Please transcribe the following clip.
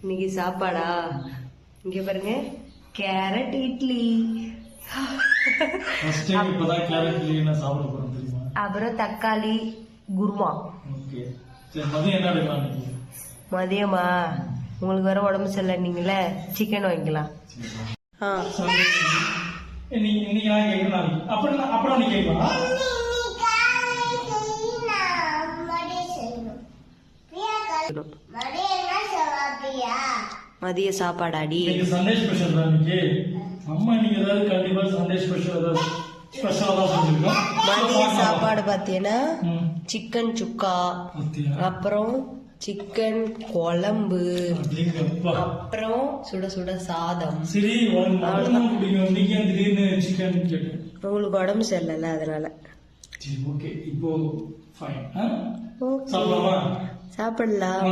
இன்னைக்கு சாப்பாடா? இங்க பாருங்க, கேரட் இட்லி. அப்புறம் தக்காளி குருமா. மதியமா உங்களுக்கு வேற உடம்பு சரியில்லை, நீங்கள சிக்கன் வாங்கிக்கலாம். மதிய சாப்பாடாடி மதிய சாப்பாடு பாத்தீங்கன்னா சிக்கன் சுக்கா, அப்புறம் சிக்கன் குழம்பு, அப்புறம் சுட சுட சாதம். உங்களுக்கு உடம்பு சரியில்லை அதனால. சாப்பிடலாம்.